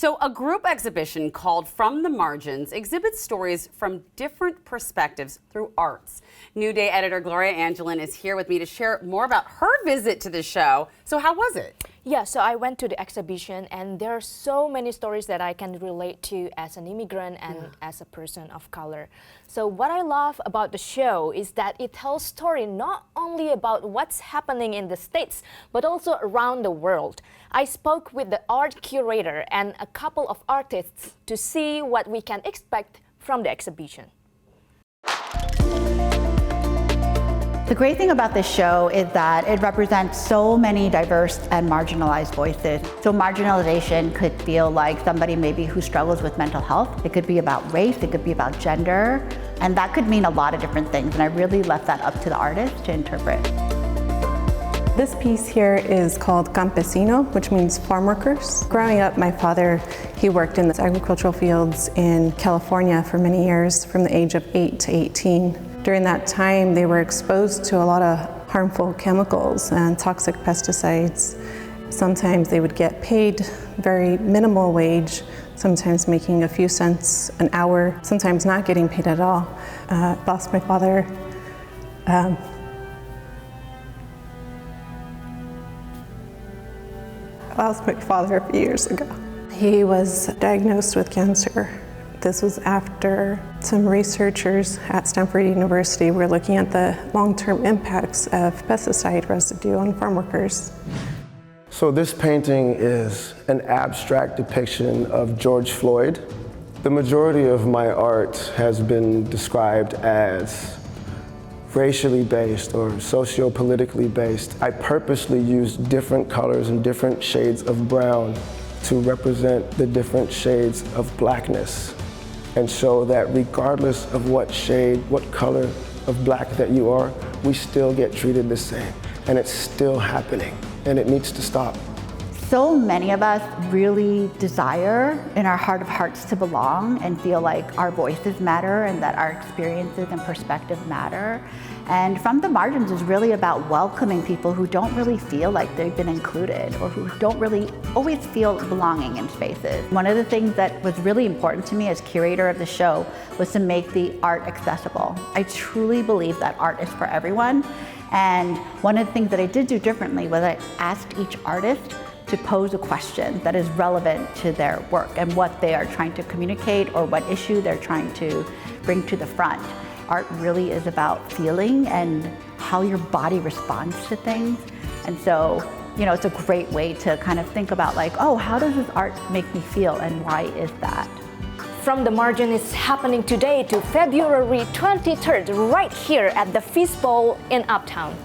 So a group exhibition called From the Margins exhibits stories from different perspectives through arts. New Day editor Gloria Angelin is here with me to share more about her visit to the show. So how was it? Yeah, so I went to the exhibition and there are so many stories that I can relate to as an immigrant and as a person of color. So what I love about the show is that it tells story not only about what's happening in the States, but also around the world. I spoke with the art curator and a couple of artists to see what we can expect from the exhibition. The great thing about this show is that it represents so many diverse and marginalized voices. So marginalization could feel like somebody maybe who struggles with mental health. It could be about race, it could be about gender, and that could mean a lot of different things. And I really left that up to the artist to interpret. This piece here is called Campesino, which means farm workers. Growing up, my father, he worked in the agricultural fields in California for many years, from the age of 8 to 18. During that time, they were exposed to a lot of harmful chemicals and toxic pesticides. Sometimes they would get paid very minimal wage, sometimes making a few cents an hour, sometimes not getting paid at all. Lost my father. I lost my father a few years ago. He was diagnosed with cancer. This was after some researchers at Stanford University were looking at the long-term impacts of pesticide residue on farm workers. So this painting is an abstract depiction of George Floyd. The majority of my art has been described as racially based or socio-politically based. I purposely used different colors and different shades of brown to represent the different shades of blackness and show that regardless of what shade, what color of black that you are, we still get treated the same. And it's still happening, and it needs to stop. So many of us really desire in our heart of hearts to belong and feel like our voices matter and that our experiences and perspectives matter. And From the Margins is really about welcoming people who don't really feel like they've been included or who don't really always feel belonging in spaces. One of the things that was really important to me as curator of the show was to make the art accessible. I truly believe that art is for everyone. And one of the things that I did do differently was I asked each artist to pose a question that is relevant to their work and what they are trying to communicate or what issue they're trying to bring to the front. Art really is about feeling and how your body responds to things. And so, it's a great way to kind of think about like, oh, how does this art make me feel and why is that? From the Margin is happening today to February 23rd right here at the Fishbowl in Uptown.